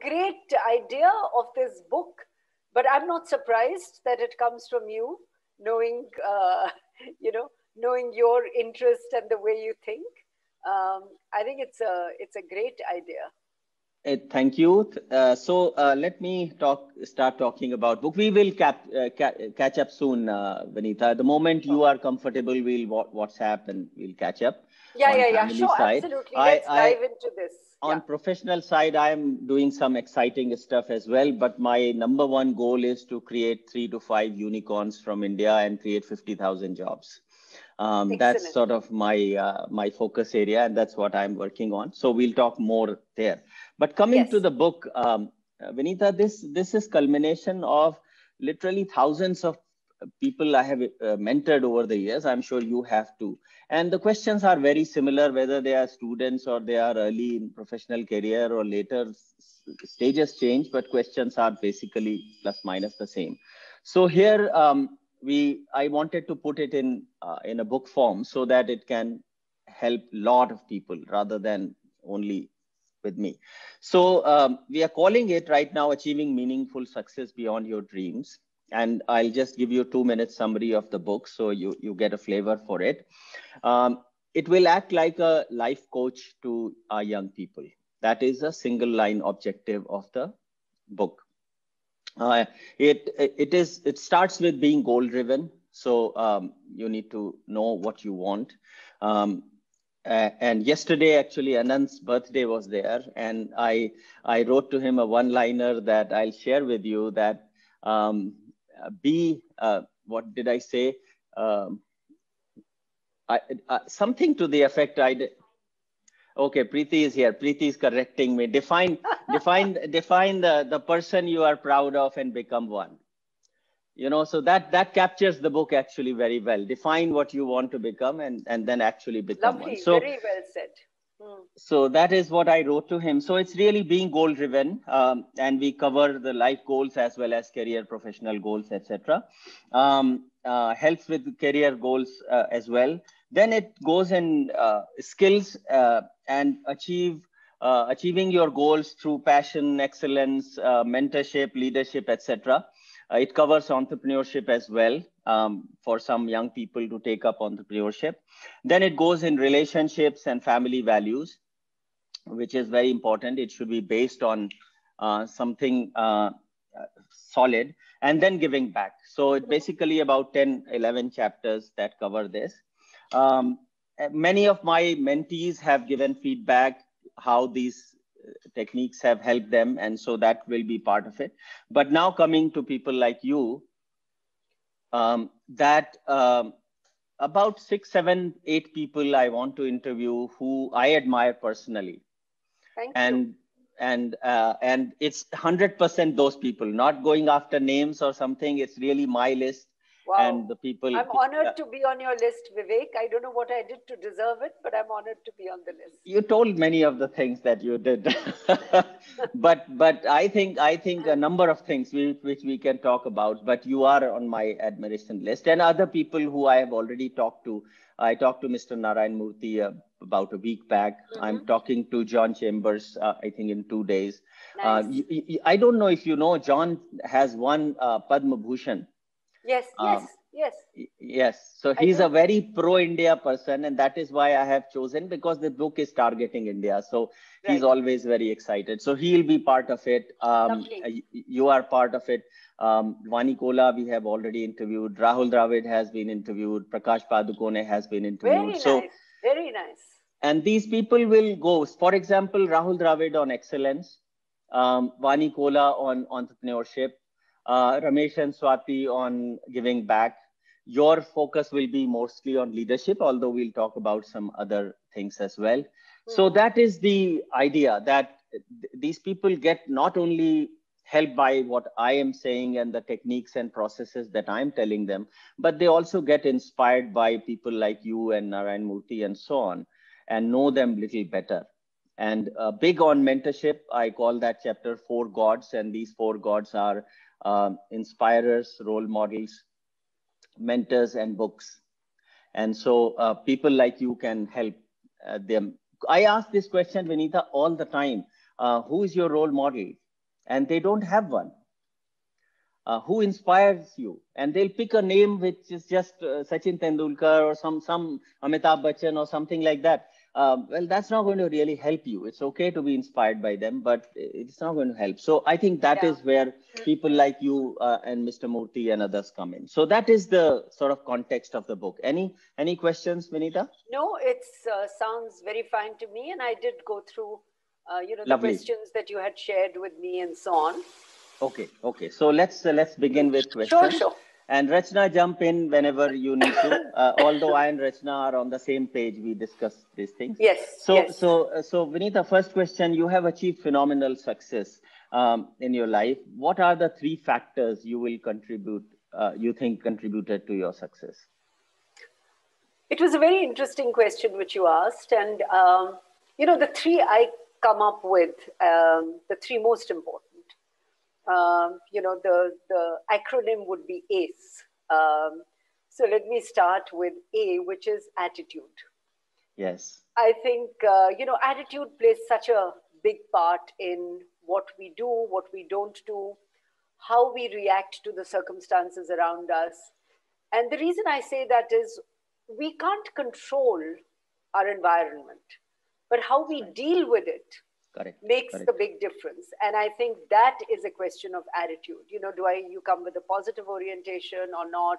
great idea of this book, but I'm not surprised that it comes from you, knowing, knowing your interest and the way you think. I think it's a great idea. Thank you. Let me start talking about book. We will catch up soon, Vinita. The moment you are comfortable, we'll WhatsApp and we'll catch up. Yeah. Sure, side. Absolutely. Let's dive into this. On professional side, I'm doing some exciting stuff as well. But my number one goal is to create 3 to 5 unicorns from India and create 50,000 jobs. That's sort of my focus area, and that's what I'm working on. So we'll talk more there. But coming to the book, Vinita, this is culmination of literally thousands of people I have mentored over the years. I'm sure you have too. And the questions are very similar, whether they are students or they are early in professional career or later. Stages change, but questions are basically plus minus the same. So here I wanted to put it in a book form so that it can help a lot of people rather than only with me. So we are calling it right now, Achieving Meaningful Success Beyond Your Dreams. And I'll just give you a 2-minute summary of the book so you get a flavor for it. It will act like a life coach to our young people. That is a single line objective of the book. It starts with being goal driven. So you need to know what you want. And yesterday, actually, Anand's birthday was there. And I wrote to him a one-liner that I'll share with you that what did I say? Something to the effect okay, Preeti is here. Preeti is correcting me. Define the person you are proud of and become one. So that captures the book actually very well. Define what you want to become and then actually become one. So very well said. So that is what I wrote to him. So it's really being goal driven, and we cover the life goals as well as career, professional goals, etc. Helps with career goals as well. Then it goes in skills and achieving your goals through passion, excellence, mentorship, leadership, etc. It covers entrepreneurship as well for some young people to take up entrepreneurship. Then it goes in relationships and family values, which is very important. It should be based on something solid, and then giving back. So it's basically about 10, 11 chapters that cover this. Many of my mentees have given feedback how these techniques have helped them, and so that will be part of it. But now coming to people like you, about 6, 7, 8 people I want to interview who I admire personally. Thank you. And it's 100% those people, not going after names or something. It's really my list. Wow. And the people. I'm honored to be on your list, Vivek. I don't know what I did to deserve it, but I'm honored to be on the list. You told many of the things that you did, but I think a number of things which we can talk about. But you are on my admiration list, and other people who I have already talked to. I talked to Mr. Narayan Murthy about a week back. I'm talking to John Chambers, I think in 2 days. Nice. I don't know if you know, John has won Padma Bhushan. Yes. So he's a very pro-India person, and that is why I have chosen, because the book is targeting India. So he's always very excited. So he'll be part of it. You are part of it. Vani Kola, we have already interviewed. Rahul Dravid has been interviewed. Prakash Padukone has been interviewed. Very nice. And these people will go, for example, Rahul Dravid on excellence, Vani Kola on entrepreneurship, Ramesh and Swati on giving back. Your focus will be mostly on leadership, although we'll talk about some other things as well. So that is the idea, that these people get not only helped by what I am saying and the techniques and processes that I'm telling them, but they also get inspired by people like you and Narayan Murthy and so on, and know them a little better. And big on mentorship, I call that chapter 4 Gods. And these 4 Gods are inspirers, role models, mentors, and books. And so people like you can help them. I ask this question, Vinita, all the time. Who is your role model? and they don't have one. Who inspires you? And they'll pick a name which is just Sachin Tendulkar or some Amitabh Bachchan or something like that. Well, that's not going to really help you. It's okay to be inspired by them, but it's not going to help. So I think that is where people like you and Mr. Murthy and others come in. So that is the sort of context of the book. Any questions, Vinita? No, it sounds very fine to me, and I did go through, the Lovely. questions that you had shared with me and so on. Okay. So let's begin with questions. Sure. And Rachna, jump in whenever you need to. Although I and Rachna are on the same page, we discuss these things. Yes. So Vinita, first question: you have achieved phenomenal success in your life. What are the 3 factors you think contributed to your success? It was a very interesting question which you asked, and the 3 I come up with, the 3 most important. The acronym would be ACE. So let me start with A, which is attitude. Yes. I think, attitude plays such a big part in what we do, what we don't do, how we react to the circumstances around us. And the reason I say that is we can't control our environment, but how we deal with it makes the big difference. And I think that is a question of attitude. Do you come with a positive orientation or not?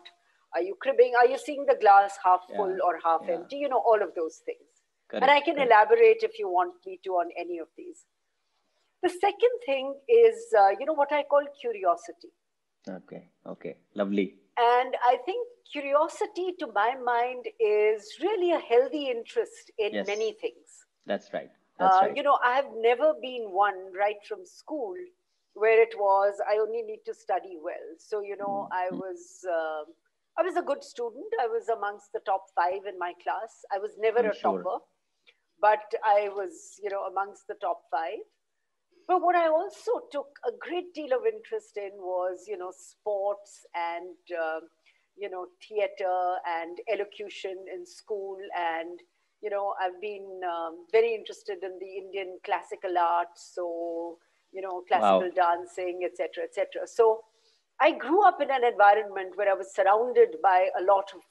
Are you cribbing? Are you seeing the glass half full or half empty? All of those things. And I can elaborate if you want me to on any of these. The second thing is, what I call curiosity. Okay. Lovely. And I think curiosity, to my mind, is really a healthy interest in many things. That's right. I have never been one right from school where it was, I only need to study well. So, I was a good student. I was amongst the top 5 in my class. I was never a topper, but I was, amongst the top 5. But what I also took a great deal of interest in was, sports and, theater and elocution in school. And, I've been very interested in the Indian classical arts. So, classical dancing, etc., etc. So I grew up in an environment where I was surrounded by a lot of,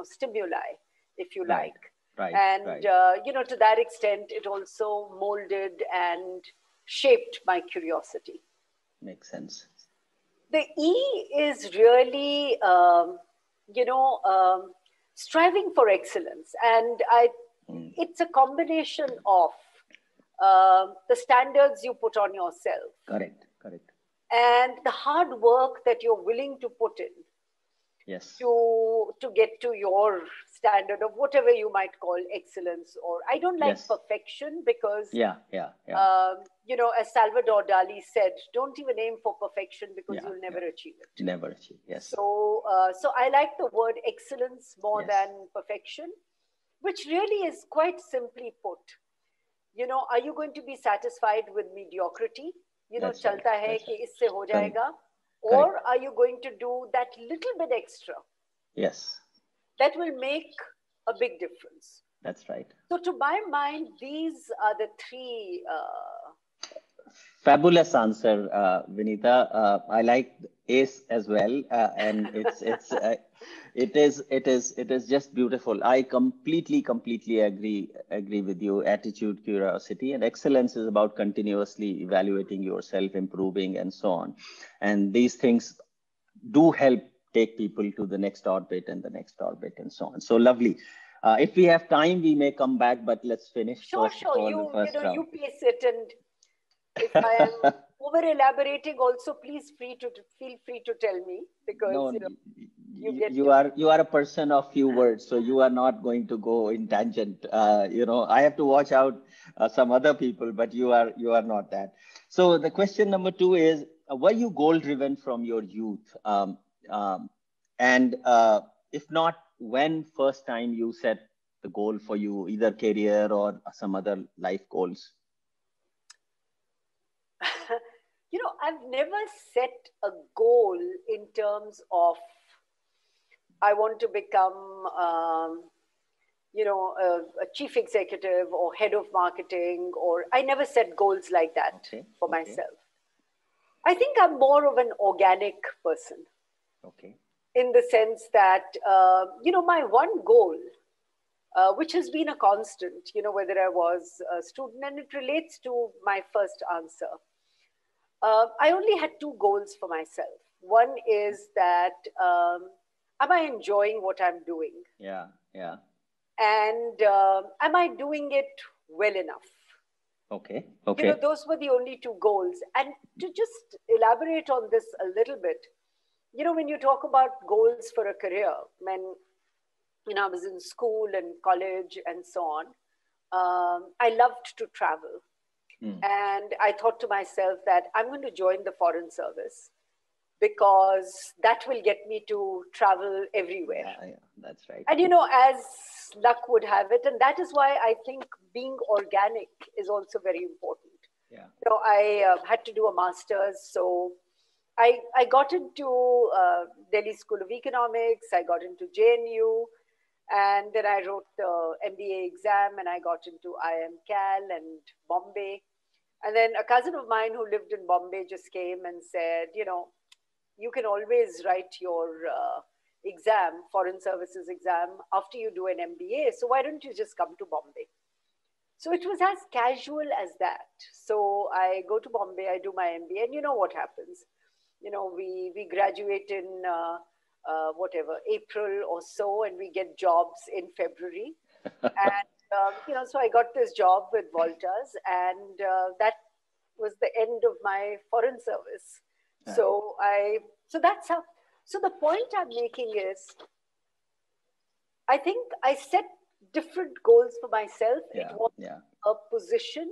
stimuli, if you like. And, to that extent, it also molded and shaped my curiosity. Makes sense. The E is really, striving for excellence. And it's a combination of the standards you put on yourself. Correct. And the hard work that you're willing to put in. Yes. To get to your standard of whatever you might call excellence, or I don't like perfection because as Salvador Dali said, don't even aim for perfection because you'll never achieve it. Never achieve. Yes. So I like the word excellence more than perfection, which really is quite simply put. Are you going to be satisfied with mediocrity? Chalta hai ki isse ho jayega. Or are you going to do that little bit extra? Yes. That will make a big difference. That's right. So to my mind, these are the 3. Fabulous answer, Vinita. I like ACE as well, and it is just beautiful. I completely agree with you. Attitude, curiosity, and excellence is about continuously evaluating yourself, improving, and so on. And these things do help take people to the next orbit and the next orbit and so on. So lovely. If we have time, we may come back, but let's finish first of all the first round. You pace it, and if I am over elaborating, also please feel free to tell me, because you are a person of few words, so you are not going to go in tangent. I have to watch out some other people, but you are not that. So the question number 2 is: were you goal driven from your youth? And if not, when first time you set the goal for you, either career or some other life goals? I've never set a goal in terms of I want to become, a chief executive or head of marketing, or I never set goals like that for myself. I think I'm more of an organic person Okay. in the sense that, my one goal, which has been a constant, whether I was a student, and it relates to my first answer. I only had two goals for myself. One is that, am I enjoying what I'm doing? Yeah. Yeah. And am I doing it well enough? Okay. Okay. Those were the only two goals. And to just elaborate on this a little bit, when you talk about goals for a career, when I was in school and college and so on, I loved to travel. Hmm. And I thought to myself that I'm going to join the Foreign Service because that will get me to travel everywhere. Yeah. Yeah. That's right. And, as luck would have it, and that is why I think being organic is also very important. Yeah. I had to do a master's, so I got into Delhi School of Economics, I got into JNU, and then I wrote the MBA exam and I got into IIM Cal and Bombay. And then a cousin of mine who lived in Bombay just came and said, you can always write your exam, Foreign Services exam, after you do an MBA. So why don't you just come to Bombay? So it was as casual as that. So I go to Bombay, I do my MBA, and you know what happens? We graduate in whatever, April or so, and we get jobs in February. And, so I got this job with Voltas, and that was the end of my foreign service. Yeah. So that's how. So the point I'm making is, I think I set different goals for myself. It Yeah. was Yeah. a position.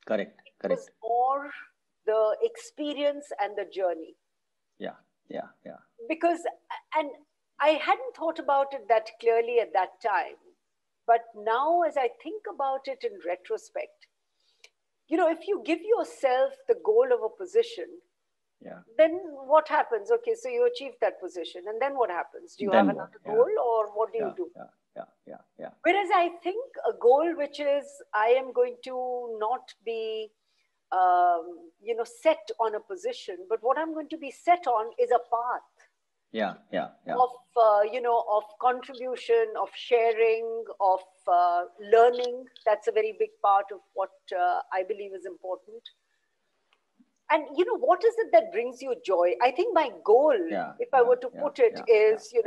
Correct. It was Correct. more the experience and the journey. Yeah. Yeah. Yeah. Because, and I hadn't thought about it that clearly at that time. But now, as I think about it in retrospect, if you give yourself the goal of a position, Yeah. then what happens? Okay, so you achieve that position, and then what happens? Do you have Then what? another Yeah. goal, or what do you Yeah. do? Yeah. Yeah. Yeah. Yeah. Whereas I think a goal which is I am going to not be, set on a position, but what I'm going to be set on is a path Yeah. Yeah. Yeah. of, of contribution, of sharing, of learning. That's a very big part of what I believe is important. And what is it that brings you joy? I think my goal, Yeah. if I Yeah. were to Yeah. put it, Yeah. Yeah. is Yeah.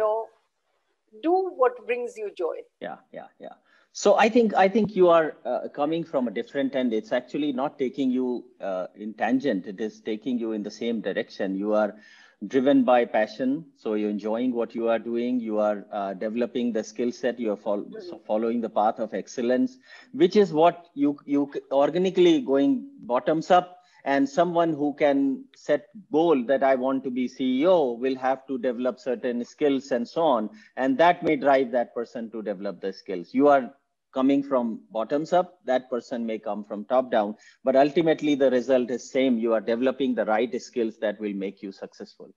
do what brings you joy. Yeah. Yeah. Yeah. So I think you are coming from a different end. It's actually not taking you in tangent. It is taking you in the same direction. You are driven by passion. So you're enjoying what you are doing. You are developing the skill set. You are following the path of excellence, which is what you organically going bottoms up. And someone who can set goal that I want to be CEO will have to develop certain skills and so on. And that may drive that person to develop the skills. You are coming from bottoms up, that person may come from top down, but ultimately the result is same. You are developing the right skills that will make you successful.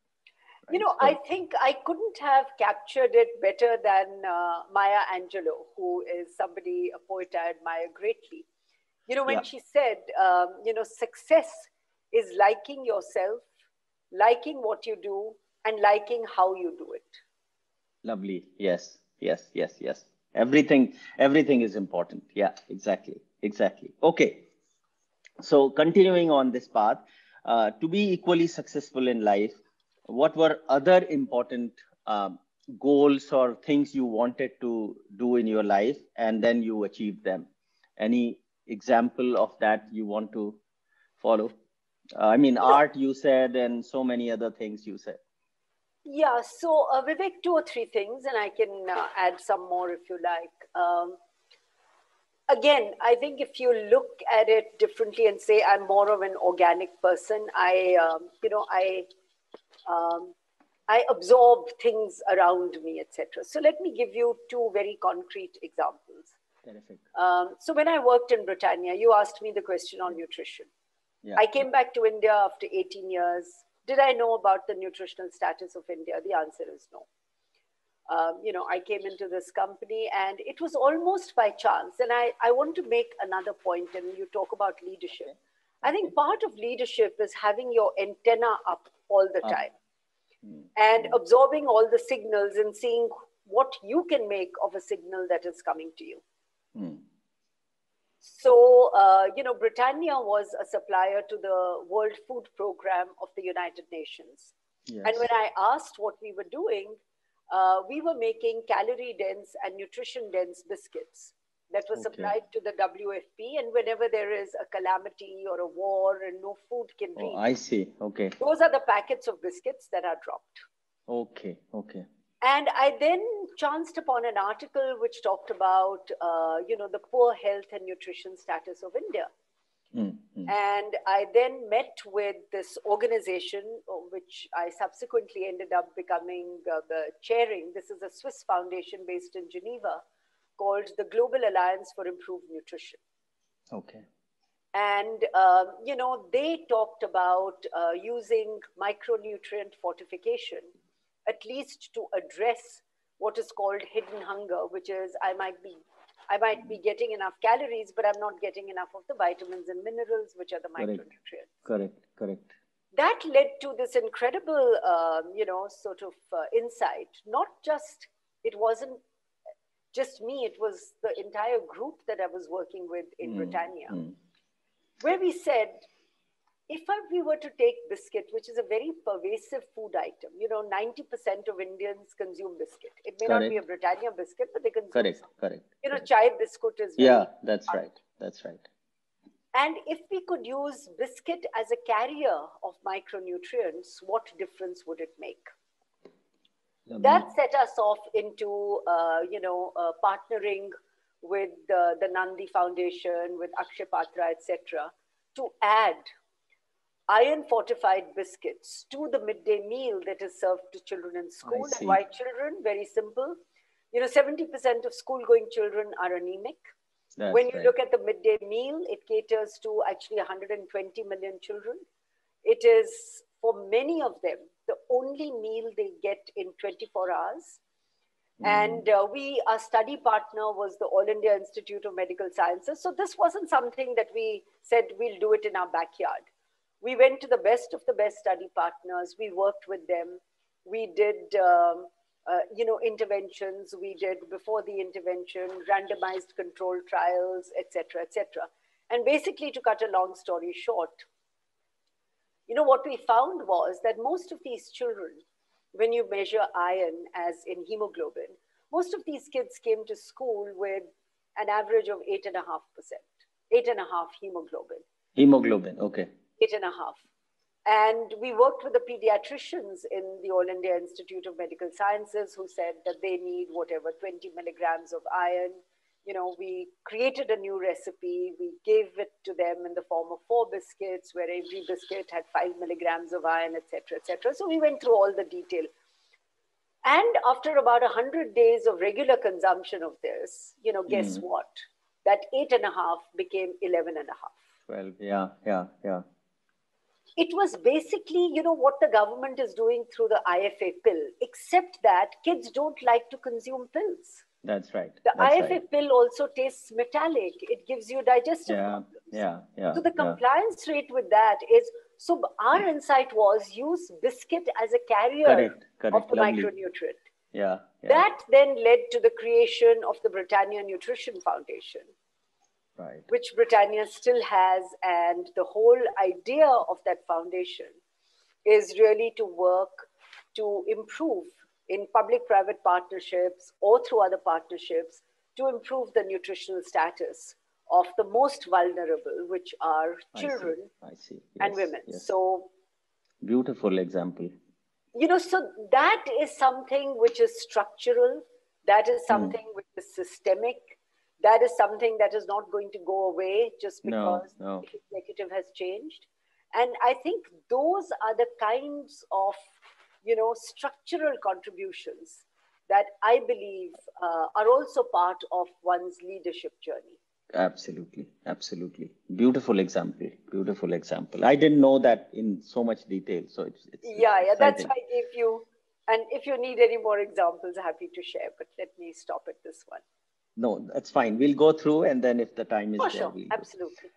Right. I So think I couldn't have captured it better than Maya Angelou, who is somebody, a poet I admire greatly. When yeah, she said, success is liking yourself, liking what you do, and liking how you do it. lovely. Yes, yes, yes, yes. Everything is important. Yeah, exactly, exactly. Okay. So continuing on this path, to be equally successful in life, what were other important goals or things you wanted to do in your life and then you achieved them? Any example of that you want to follow? I mean, You know, art you said, and so many other things you said. yeah, so Vivek, two or three things, and I can add some more if you like. Again, I think if you look at it differently and say I'm more of an organic person, um, I absorb things around me, etc. So let me give you two very concrete examples. Terrific. So when I worked in Britannia, you asked me the question on nutrition. Yeah, I yeah, came back to India after 18 years. Did I know about the nutritional status of India? The answer is no. I came into this company and it was almost by chance. And I want to make another point, and you talk about leadership. okay. I think part of leadership is having your antenna up all the Up. time and absorbing all the signals and seeing what you can make of a signal that is coming to you. So, Britannia was a supplier to the World Food Program of the United Nations. Yes. And when I asked what we were doing, we were making calorie-dense and nutrition-dense biscuits that were supplied to the WFP. And whenever there is a calamity or a war and no food can reach, I see. Okay. Those are the packets of biscuits that are dropped. Okay. Okay. And I then chanced upon an article which talked about, the poor health and nutrition status of India. And I then met with this organization, which I subsequently ended up becoming the chairing. This is a Swiss foundation based in Geneva called the Global Alliance for Improved Nutrition. Okay. And, they talked about using micronutrient fortification, at least to address what is called hidden hunger, which is I might be getting enough calories, but I'm not getting enough of the vitamins and minerals, which are the micronutrients. Correct. That led to this incredible, insight. Not just, it wasn't just me, it was the entire group that I was working with in Britannia, where we said, if we were to take biscuit, which is a very pervasive food item, 90% of Indians consume biscuit. It may not be a Britannia biscuit, but they consume Correct. Chai biscuit is that's right. And if we could use biscuit as a carrier of micronutrients, what difference would it make? That set us off into, partnering with the Nandi Foundation, with Akshay Patra, etc., to add iron fortified biscuits to the midday meal that is served to children in school. And why children? Very simple. 70% of school going children are anemic. When you look at the midday meal, it caters to actually 120 million children. It is, for many of them, the only meal they get in 24 hours. And our study partner was the All India Institute of Medical Sciences. So this wasn't something that we said we'll do it in our backyard. We went to the best of the best study partners. We worked with them. We did, interventions. We did before the intervention, randomized controlled trials, etc., etc. And basically, to cut a long story short, what we found was that most of these children, when you measure iron as in hemoglobin, most of these kids came to school with an average of 8.5%, 8.5 hemoglobin. Hemoglobin, okay. 8.5. And we worked with the pediatricians in the All India Institute of Medical Sciences who said that they need 20 milligrams of iron. We created a new recipe. We gave it to them in the form of 4 biscuits, where every biscuit had 5 milligrams of iron, etc., etc. So we went through all the detail. And after about 100 days of regular consumption of this, guess what? That 8.5 became 11.5. 12, yeah. It was basically, what the government is doing through the IFA pill, except that kids don't like to consume pills. That's right. The IFA pill also tastes metallic. It gives you digestive problems. Yeah. So the compliance rate with that is, so our insight was use biscuit as a carrier of the micronutrient. Yeah. That then led to the creation of the Britannia Nutrition Foundation. Right. Which Britannia still has. And the whole idea of that foundation is really to work to improve in public-private partnerships or through other partnerships to improve the nutritional status of the most vulnerable, which are children and women. Yes. So beautiful example. So that is something which is structural. That is something which is systemic. That is something that is not going to go away just because the executive has changed. And I think those are the kinds of, structural contributions that I believe are also part of one's leadership journey. Absolutely. Beautiful example. I didn't know that in so much detail. So it's that's why I gave you. And if you need any more examples, happy to share. But let me stop at this one. No, that's fine. We'll go through, and then if the time is there, sure. Absolutely.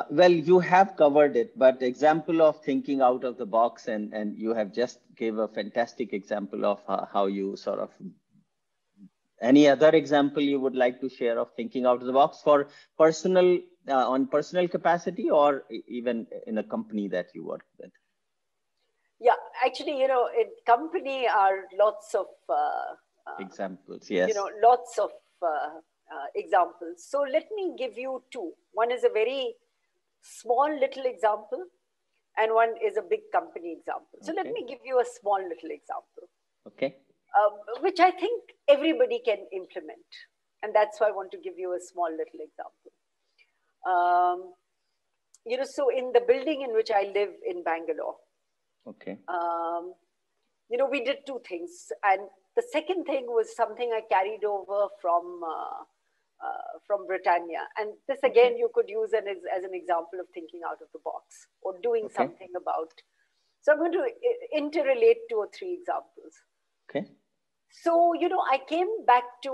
Well, you have covered it, but example of thinking out of the box, and you have just gave a fantastic example of how you sort of, any other example you would like to share of thinking out of the box for personal, on personal capacity, or even in a company that you work with? Yeah, actually, in company are lots of, Examples, yes. lots of examples. So let me give you two. One is a very small little example, and one is a big company example. So let Okay. me give you a small little example, Okay. which I think everybody can implement. And that's why I want to give you a small little example. Um, so in the building in which I live in Bangalore, Okay. um, we did two things. And the second thing was something I carried over from Britannia. And this Okay. again, you could use as an example of thinking out of the box or doing Okay. something about. So I'm going to interrelate two or three examples. Okay. So, I came back to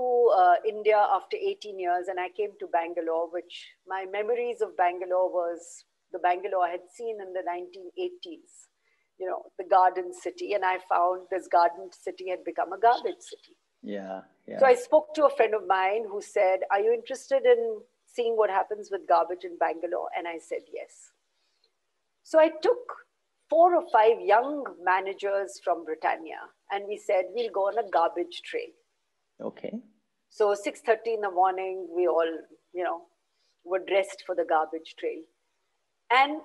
India after 18 years, and I came to Bangalore, which my memories of Bangalore was the Bangalore I had seen in the 1980s, the garden city. And I found this garden city had become a garbage city. Yeah. So Yeah. I spoke to a friend of mine who said, "Are you interested in seeing what happens with garbage in Bangalore?" And I said, "Yes." So I took 4 or 5 young managers from Britannia, and we said, "We'll go on a garbage trail." Okay. So 6:30 in the morning, we all, were dressed for the garbage trail. And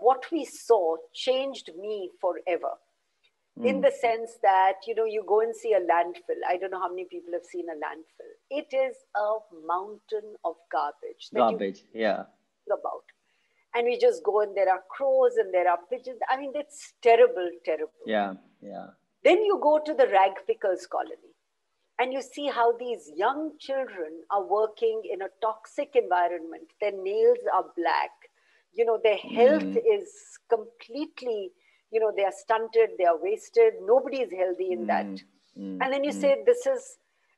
what we saw changed me forever, in Mm. the sense that, you go and see a landfill. I don't know how many people have seen a landfill. It is a mountain of garbage that you Garbage. Yeah. think about. And we just go, and there are crows and there are pigeons. I mean, it's terrible, terrible. Yeah. Yeah. Then you go to the rag pickers colony, and you see how these young children are working in a toxic environment. Their nails are black. Their health Mm. is completely, they are stunted, they are wasted. Nobody is healthy in that. Mm. Mm. And then you Mm. say,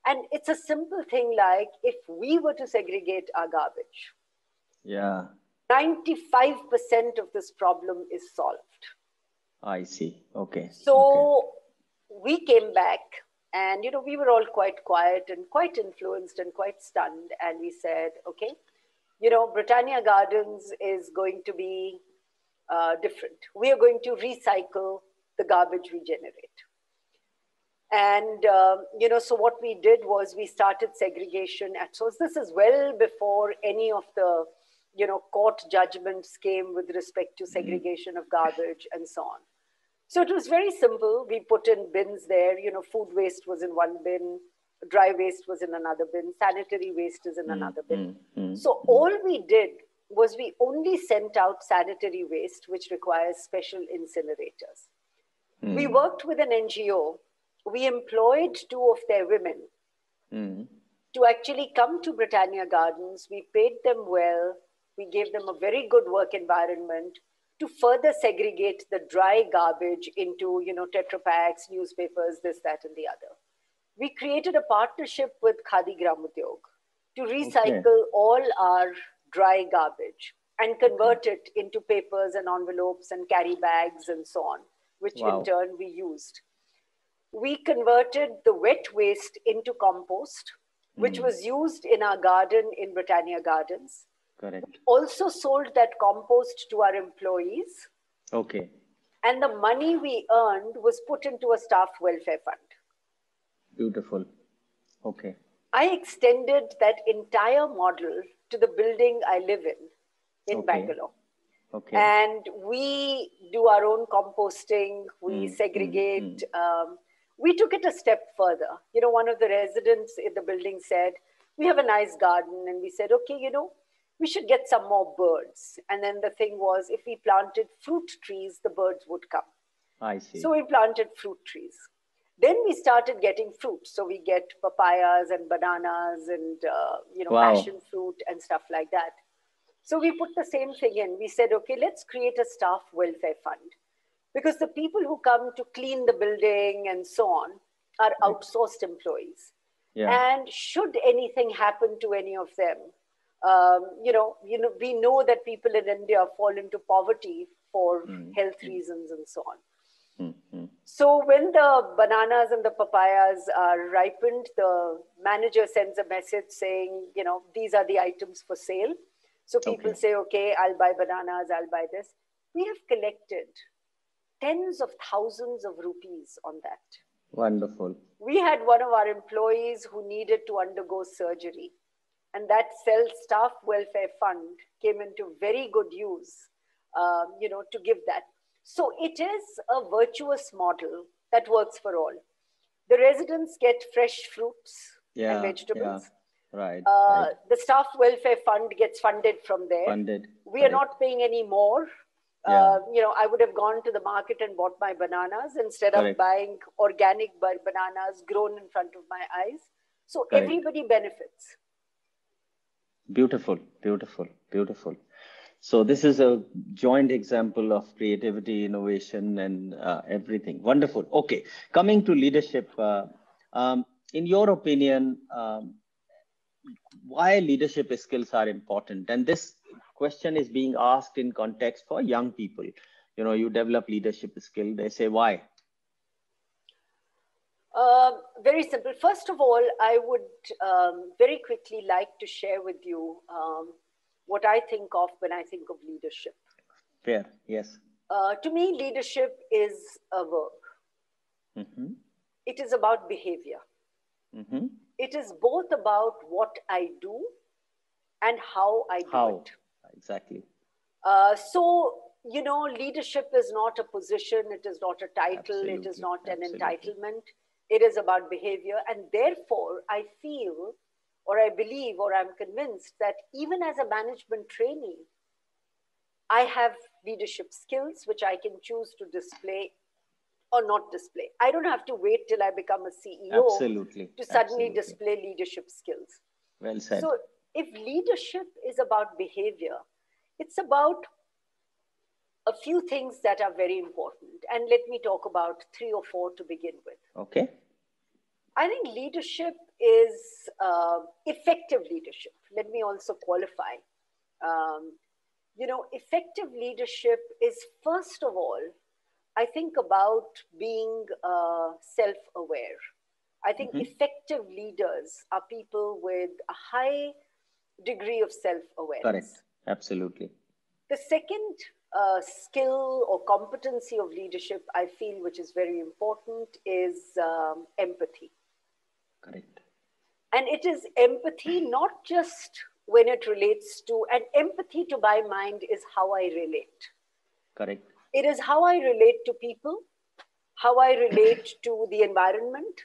and it's a simple thing like, if we were to segregate our garbage, Yeah. 95% of this problem is solved. I see. Okay. Okay. So we came back, and we were all quite quiet and quite influenced and quite stunned. And we said, okay, Britannia Gardens is going to be different. We are going to recycle the garbage we generate. And so what we did was we started segregation at source. This is well before any of the court judgments came with respect to Mm. segregation of garbage and so on. So it was very simple. We put in bins there. Food waste was in one bin, dry waste was in another bin, sanitary waste is in Mm. another bin. Mm. Mm. So Mm. all we did was we only sent out sanitary waste, which requires special incinerators. We Mm. worked with an NGO. We employed two of their women Mm. to actually come to Britannia Gardens. We paid them well. We gave them a very good work environment to further segregate the dry garbage into, Tetra Paks, newspapers, this, that, and the other. We created a partnership with Khadi Gram Udyog to Okay. recycle all our dry garbage and Okay. convert it into papers and envelopes and carry bags and so on, which in Wow. turn we used. We converted the wet waste into compost, which Mm. was used in our garden in Britannia Gardens. Correct. Also sold that compost to our employees, Okay. and the money we earned was put into a staff welfare fund. Beautiful. Okay. I extended that entire model to the building I live in Okay. Bangalore. Okay. And we do our own composting, we Mm. Mm. Mm. segregate. We took it a step further. One of the residents in the building said, "We have a nice garden." And we said, "Okay, we should get some more birds." And then the thing was, if we planted fruit trees, the birds would come. I So see. we planted fruit trees. Then we started getting fruit. So we get papayas and bananas and, Wow. passion fruit and stuff like that. So we put the same thing in. We said, okay, let's create a staff welfare fund, because the people who come to clean the building and so on are Correct. outsourced employees. Yeah. And should anything happen to any of them, We know that people in India fall into poverty for health reasons and so on. So when the bananas and the papayas are ripened, the manager sends a message saying, these are the items for sale. So people say, okay, I'll buy bananas, I'll buy this. We have collected tens of thousands of rupees on that. Wonderful. We had one of our employees who needed to undergo surgery, and that staff welfare fund came into very good use, to give that. So it is a virtuous model that works for all. The residents get fresh fruits and vegetables. Yeah. Right, The staff welfare fund gets funded from there. We are not paying any more. I would have gone to the market and bought my bananas instead of buying organic bananas grown in front of my eyes. So everybody benefits. Beautiful, beautiful, beautiful. So this is a joint example of creativity, innovation, and everything. Wonderful. Okay, coming to leadership. In your opinion, why leadership skills are important? And this question is being asked in context for young people. You develop leadership skill. They say why? Very simple. First of all, I would very quickly like to share with you what I think of when I think of leadership. Fair, yes. To me, leadership is a verb. It is about behavior. It is both about what I do and how I do it. Exactly. So, leadership is not a position. It is not a title. It is not an entitlement. It is about behavior. And therefore, I feel, or I believe, or I'm convinced that even as a management trainee, I have leadership skills which I can choose to display or not display. I don't have to wait till I become a CEO to suddenly display leadership skills. Well said. So if leadership is about behavior, it's about a few things that are very important. And let me talk about 3 or 4 to begin with. Okay. I think leadership is effective leadership. Let me also qualify. Effective leadership is, first of all, I think about being self-aware. I think effective leaders are people with a high degree of self-awareness. Correct. Absolutely. The second skill or competency of leadership, I feel, which is very important, is empathy. Correct. And it is empathy not just when it relates to, and empathy to my mind is how I relate. Correct. It is how I relate to people, how I relate to the environment,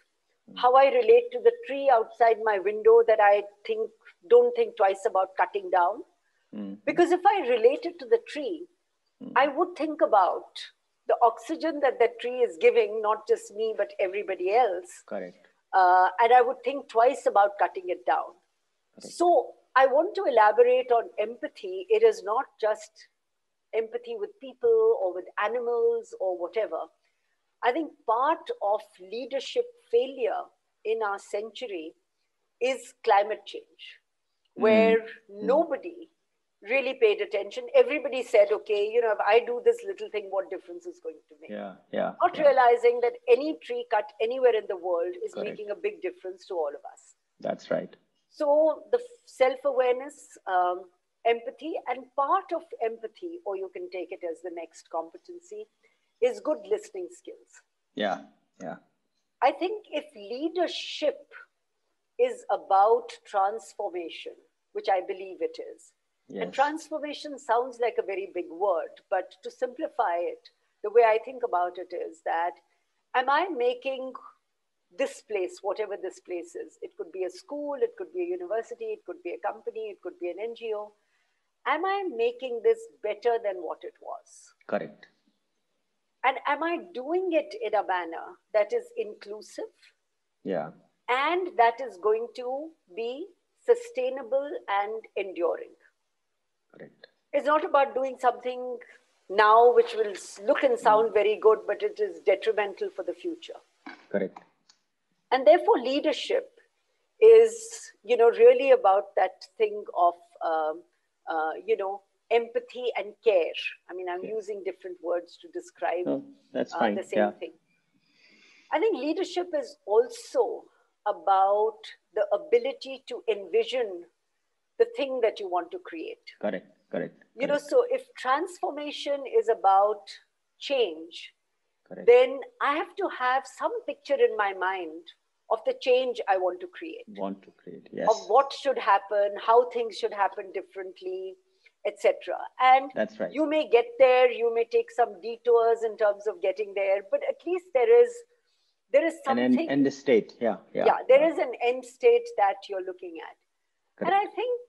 how I relate to the tree outside my window that I don't think twice about cutting down. Because if I related to the tree, I would think about the oxygen that that tree is giving, not just me, but everybody else. Correct. And I would think twice about cutting it down. Correct. So I want to elaborate on empathy. It is not just empathy with people or with animals or whatever. I think part of leadership failure in our century is climate change, where nobody really paid attention. Everybody said, okay, if I do this little thing, what difference is going to make? Not realizing that any tree cut anywhere in the world is making a big difference to all of us. That's right. So the self-awareness, empathy, and part of empathy, or you can take it as the next competency, is good listening skills. Yeah. I think if leadership is about transformation, which I believe it is, and transformation sounds like a very big word, but to simplify it, the way I think about it is that, am I making this place, whatever this place is, it could be a school, it could be a university, it could be a company, it could be an NGO, am I making this better than what it was? Correct. And am I doing it in a manner that is inclusive? Yeah. And that is going to be sustainable and enduring. Correct. It's not about doing something now which will look and sound very good, but it is detrimental for the future. Correct. And therefore, leadership is, really about that thing of empathy and care. I mean, I'm Yeah. using different words to describe No, that's fine. the same Yeah. thing. I think leadership is also about the ability to envision the thing that you want to create. Correct. Correct. You know, Correct. so if transformation is about change, Correct. then I have to have some picture in my mind of the change I want to create, Want to create. of Yes. what should happen, how things should happen differently, etc. And That's right. you may get there, you may take some detours in terms of getting there, but at least there is And something. end state. Yeah. Yeah. Yeah, there Yeah. is an end state that you're looking at. And I Correct. think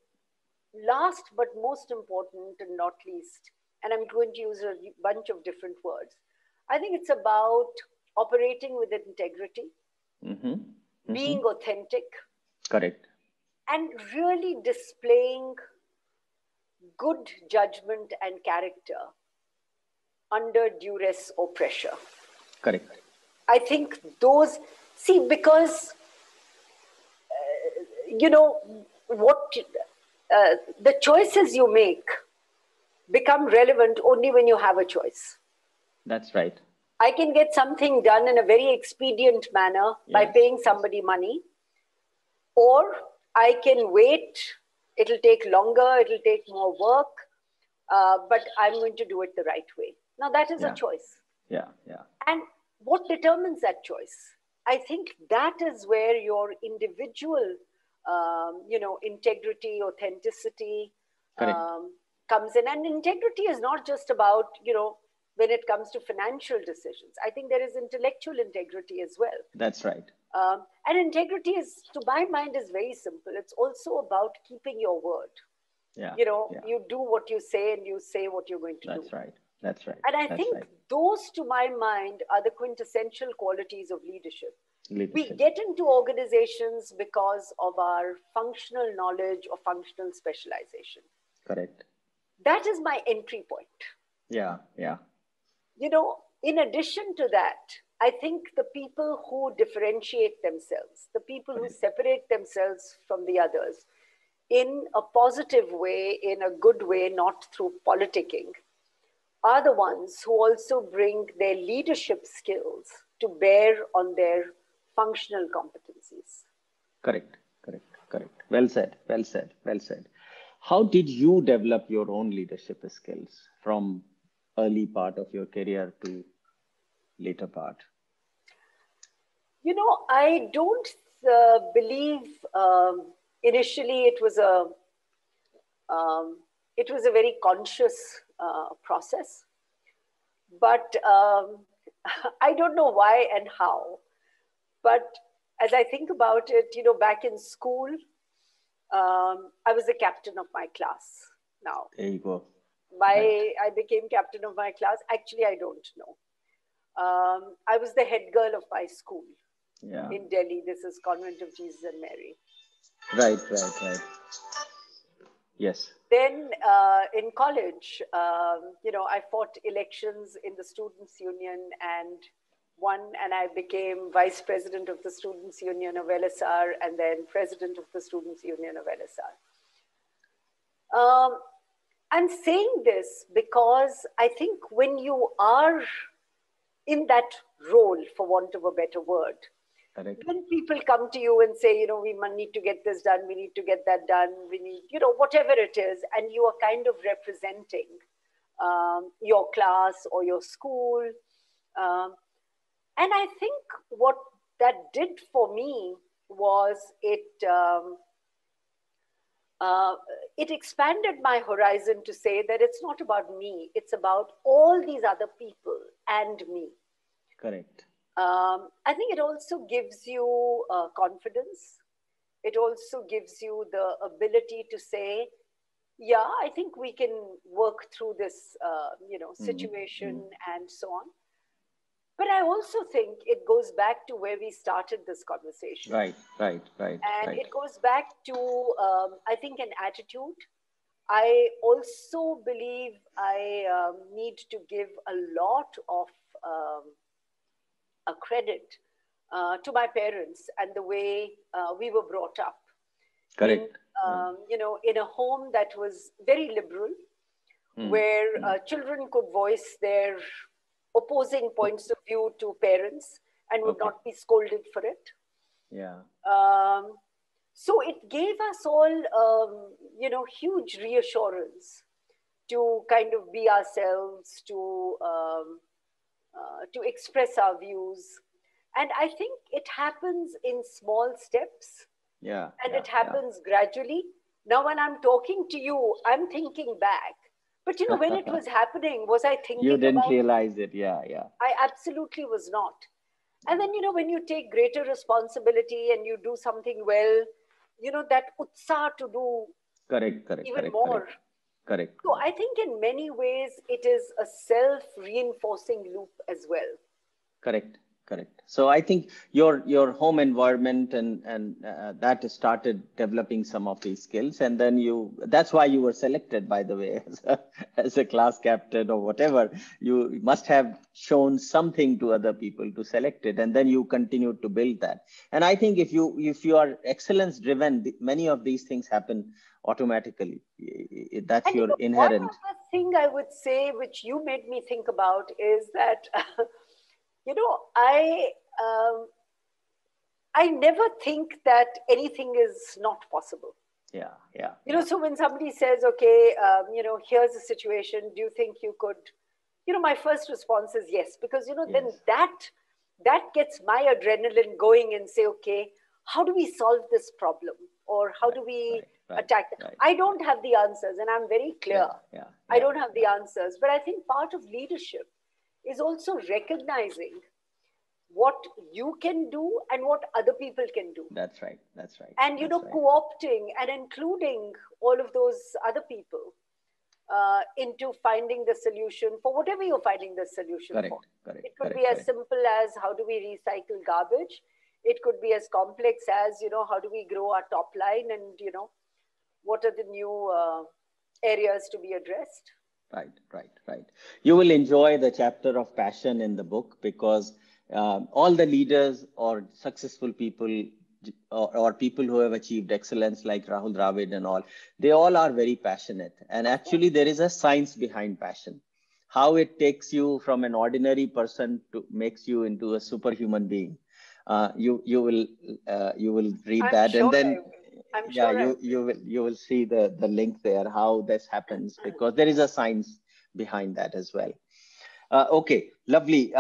last but most important and not least, and I'm going to use a bunch of different words, I think it's about operating with integrity, Mm-hmm. Mm-hmm. being authentic, Correct. and really displaying good judgment and character under duress or pressure. Correct. I think those, see, because, you know, what the choices you make become relevant only when you have a choice. That's right. I can get something done in a very expedient manner by Yes. paying Yes. somebody money, or I can wait. It'll take longer, it'll take more work, but I'm going to do it the right way. Now, that is a Yeah. choice. Yeah. Yeah. And what determines that choice? I think that is where your individual, integrity, authenticity Correct. comes in. And integrity is not just about, when it comes to financial decisions. I think there is intellectual integrity as well. That's right. And integrity is, to my mind, is very simple. It's also about keeping your word. Yeah. Yeah. You do what you say and you say what you're going to do. That's right. That's right. And I That's think right. those, to my mind, are the quintessential qualities of leadership. We Leadership. get into organizations because of our functional knowledge or functional specialization. Correct. That is my entry point. Yeah. Yeah. In addition to that, I think the people who differentiate themselves, the people who Correct. separate themselves from the others in a positive way, in a good way, not through politicking, are the ones who also bring their leadership skills to bear on their functional competencies. Correct. Correct. Correct. Well said. Well said. Well said. How did you develop your own leadership skills from early part of your career to later part? I don't believe initially it was a very conscious process, but I don't know why and how. But as I think about it, back in school, I was the captain of my class. Now, There you go. Right. I became captain of my class. Actually, I don't know. I was the head girl of my school Yeah. in Delhi. This is Convent of Jesus and Mary. Right. Right. Right. Yes. Then in college, I fought elections in the Students' Union and won, and I became vice president of the Students' Union of LSR and then president of the Students' Union of LSR. I'm saying this because I think when you are in that role, for want of a better word, Correct. when people come to you and say, we need to get this done, we need to get that done, we need, whatever it is, and you are kind of representing your class or your school. And I think what that did for me was it expanded my horizon to say that it's not about me, it's about all these other people and me. Correct. I think it also gives you confidence. It also gives you the ability to say, yeah, I think we can work through this, situation and so on. But I also think it goes back to where we started this conversation. Right. Right. Right. And Right. it goes back to, I think, an attitude. I also believe I need to give a lot of a credit to my parents and the way we were brought up. Correct. in a home that was very liberal, where children could voice their opposing points of view to parents and would not be scolded for it. Yeah. So it gave us all, huge reassurance to kind of be ourselves, to express our views. And I think it happens in small steps, Yeah. and Yeah. it happens gradually. Now, when I'm talking to you, I'm thinking back. But when it was happening, was I You thinking didn't about it? realize it. Yeah. Yeah. I absolutely was not. And then, when you take greater responsibility and you do something well, that utsah to do Correct. Correct. even Correct. more. Correct. Correct. So Correct. I think in many ways it is a self-reinforcing loop as well. Correct. Correct. So I think your home environment and that started developing some of these skills, and then that's why you were selected, by the way, as a class captain or whatever. You must have shown something to other people to select it, and then you continued to build that. And I think if you are excellence driven, many of these things happen automatically. That's And your one inherent. other thing I would say, which you made me think about, is that you know, I um, I never think that anything is not possible. Yeah. Yeah. So when somebody says, okay, here's a situation, do you think you could, my first response is yes, because, then Yes. that gets my adrenaline going and say, okay, how do we solve this problem? Or how do Right. we Right. Right. attack that? Right. I don't have the answers, and I'm very clear. Yeah, yeah, I yeah, don't have the yeah. answers, but I think part of leadership is also recognizing what you can do and what other people can do, That's right. That's right. and That's right. co-opting and including all of those other people into finding the solution for whatever you're finding the solution for. Correct. Correct. It could be Correct. as Correct. simple as how do we recycle garbage. It could be as complex as how do we grow our top line, and what are the new areas to be addressed. Right. Right. Right. You will enjoy the chapter of passion in the book because all the leaders or successful people or people who have achieved excellence like Rahul Dravid and all, they all are very passionate. And Of course. actually, there is a science behind passion. How it takes you from an ordinary person to makes you into a superhuman being. You will read I'm that, and sure I then will. I'm yeah, sure I you will see the link there how this happens will. because there is a science behind that as well. Okay, lovely.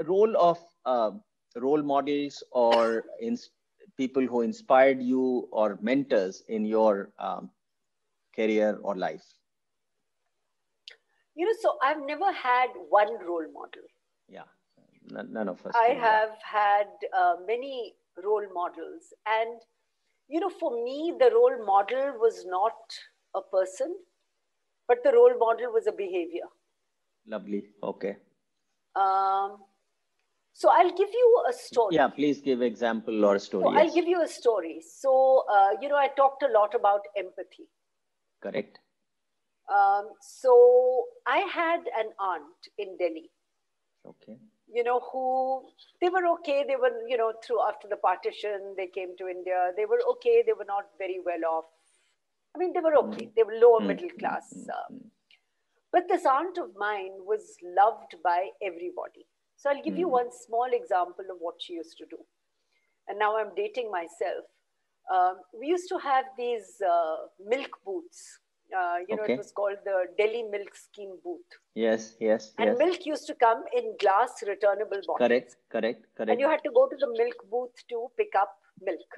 Role of role models or people who inspired you or mentors in your career or life. So I've never had one role model. Yeah, none of us I do. Yeah, have had many role models. And, for me, the role model was not a person, but the role model was a behavior. lovely. Okay. Um, so I'll give you a Yeah, story. please give example or So story. I'll Yes, give you a story. So, I talked a lot about empathy. correct. So I had an aunt in Delhi, Okay. who they were okay. They were, through after the partition, they came to India. They were okay. They were not very well off. I mean, they were Mm, okay. They were lower mm, middle mm, class. mm, mm, But this aunt of mine was loved by everybody. So I'll give you mm. one small example of what she used to do. And now I'm dating myself. We used to have these milk booths. It Okay. was called the Delhi Milk Scheme booth. Yes, yes, And yes. milk used to come in glass returnable Correct, bottles. correct, And you correct. had to go to the milk booth to pick up milk.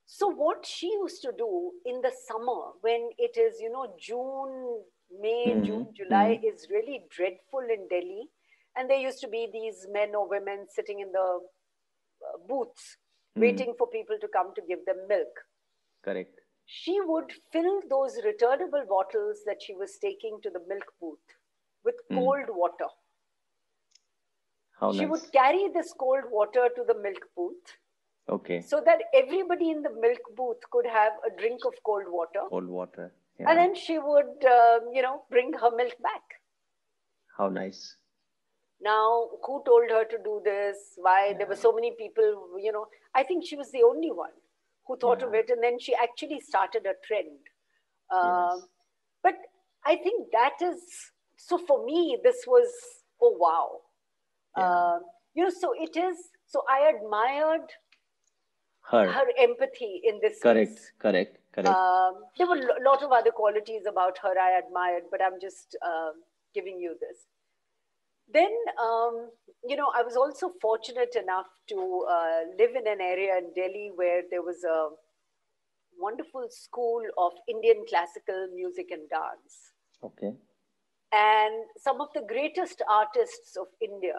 So what she used to do in the summer when it is, June, May, Mm, June, July mm, is really dreadful in Delhi. And there used to be these men or women sitting in the booths mm. waiting for people to come to give them milk. Correct. She would fill those returnable bottles that she was taking to the milk booth with Mm. cold water. How She would nice. carry this cold water to the milk booth Okay. so that everybody in the milk booth could have a drink of cold water. Cold water. And Yeah. then she would, bring her milk back. How nice. Now, who told her to do this? Why? There were Yeah. so many people, I think she was the only one. who thought of it, and then she actually started a trend. Yes. But I think that is, so for me, this was, oh wow. Yeah. So it is, so I admired Her. her empathy in this Correct. case. Correct. Correct. There were a lot of other qualities about her I admired, but I'm just giving you this. Then, I was also fortunate enough to live in an area in Delhi where there was a wonderful school of Indian classical music and dance. Okay. And some of the greatest artists of India,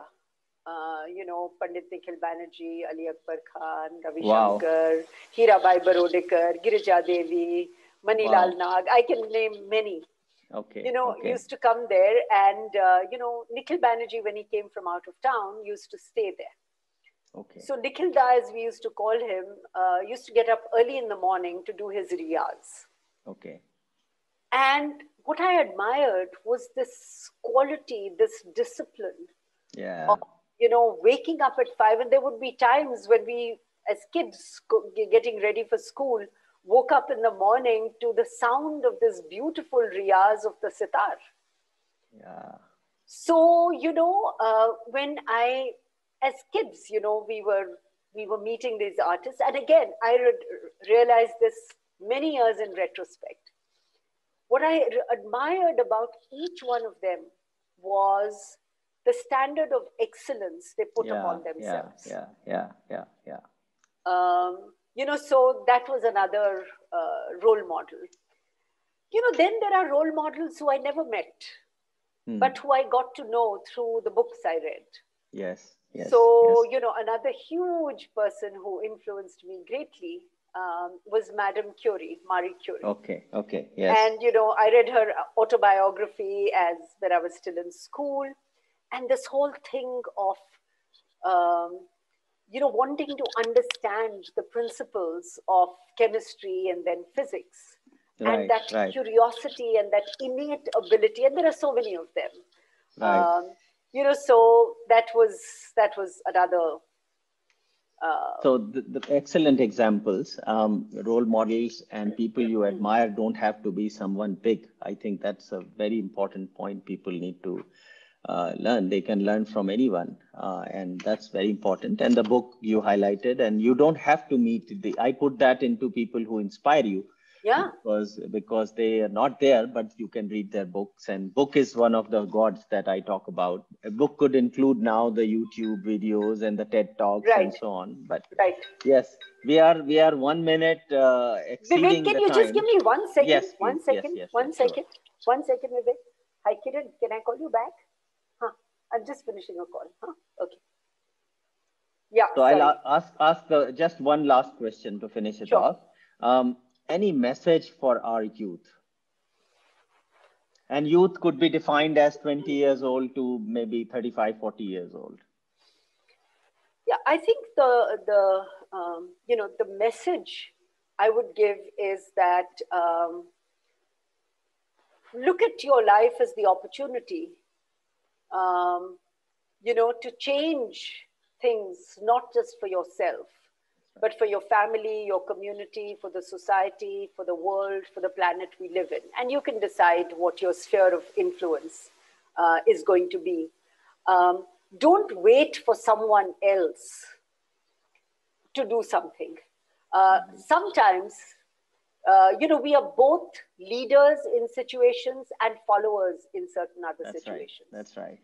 Pandit Nikhil Banerjee, Ali Akbar Khan, Ravi Wow. Shankar, Hirabai Barodekar, Girija Devi, Manilal Nag, I can name many. Okay. Used to come there, and Nikhil Banerjee, when he came from out of town, used to stay there. Okay. So Nikhil Da, as we used to call him, used to get up early in the morning to do his riyaz. Okay. And what I admired was this quality, this discipline. Yeah. Of, waking up at 5, and there would be times when we, as kids, getting ready for school, woke up in the morning to the sound of this beautiful riyaz of the sitar. Yeah. So, when as kids, we were meeting these artists, and again, I realized this many years in retrospect. What I admired about each one of them was the standard of excellence they put upon themselves. Yeah. So that was another role model. Then there are role models who I never met, but who I got to know through the books I read. Yes. So, another huge person who influenced me greatly was Madame Curie, Marie Curie. Okay, yes. And, I read her autobiography when I was still in school. And this whole thing of, wanting to understand the principles of chemistry and then physics. Right, and that curiosity and that innate ability. And there are so many of them. Right. So that was another. So the excellent examples, role models and people you admire don't have to be someone big. I think that's a very important point people need to learn. They can learn from anyone, and that's very important. And the book you highlighted, and you don't have to meet I put that into people who inspire you. Yeah. Because they are not there, but you can read their books. And book is one of the gods that I talk about. A book could include now the YouTube videos and the TED Talks and so on. But yes, we are 1 minute exceeding Vivek, can the you time. just give me 1 second? Yes, please. 1 second. Yes, 1 second. Sure. 1 second, Vivek. Hi, Kiran. Can I call you back? Huh? I'm just finishing a call. Huh? Okay. Yeah. So sorry. I'll ask just one last question to finish it off. Any message for our youth? And youth could be defined as 20 years old to maybe 35, 40 years old. Yeah, I think the message I would give is that look at your life as the opportunity, to change things, not just for yourself, but for your family, your community, for the society, for the world, for the planet we live in. And you can decide what your sphere of influence is going to be. Don't wait for someone else to do something. Sometimes, we are both leaders in situations and followers in certain other situations. That's right.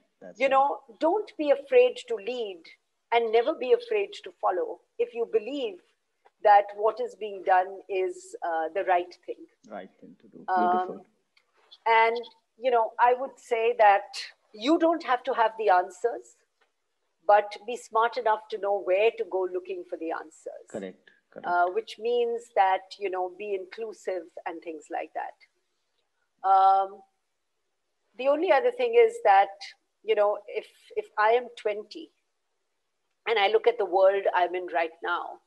Don't be afraid to lead and never be afraid to follow if you believe that what is being done is the right thing. Right thing to do. Beautiful. And, I would say that you don't have to have the answers, but be smart enough to know where to go looking for the answers. Correct. Which means that, be inclusive and things like that. The only other thing is that, if I am 20 and I look at the world I'm in right now,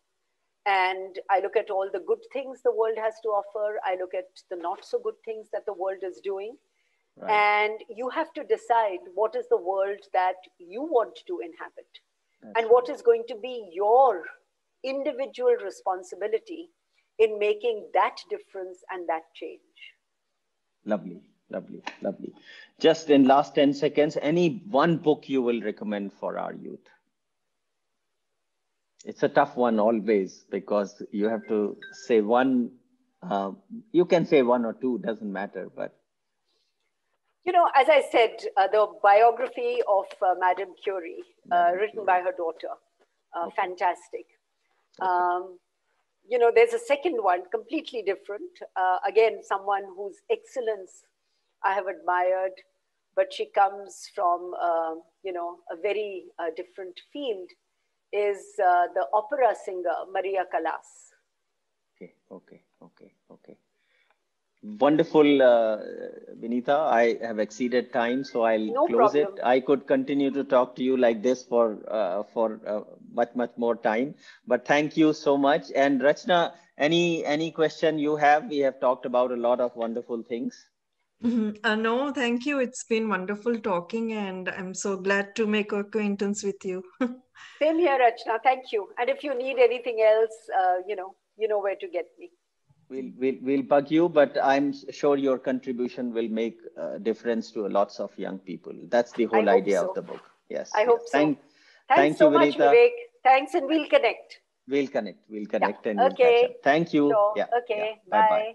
and I look at all the good things the world has to offer, I look at the not so good things that the world is doing, and you have to decide what is the world that you want to inhabit, and what is going to be your individual responsibility in making that difference and that change. Lovely, lovely, lovely. Just in last 10 seconds, any one book you will recommend for our youth? It's a tough one always because you have to say one. You can say one or two, doesn't matter. But As I said, the biography of Madame Curie, written by her daughter, okay. fantastic. Okay. There's a second one, completely different. Again, someone whose excellence I have admired, but she comes from, a very different field, is the opera singer, Maria Callas. Okay. Wonderful, Vinita. I have exceeded time, so I'll No close problem. it. I could continue to talk to you like this for much more time, but thank you so much. And Rachna, any question you have? We have talked about a lot of wonderful things. No, thank you. It's been wonderful talking, and I'm so glad to make acquaintance with you. Same here, Rachna. Thank you. And if you need anything else, you know where to get me. We'll bug you, but I'm sure your contribution will make a difference to lots of young people. That's the whole idea of the book. Yes. I hope so. Thank Thanks you, so much, Vinita. Vivek. Thanks, and we'll connect. We'll connect Yeah. and we'll catch up. Thank you. Sure. Yeah. Okay. Bye-bye. Bye.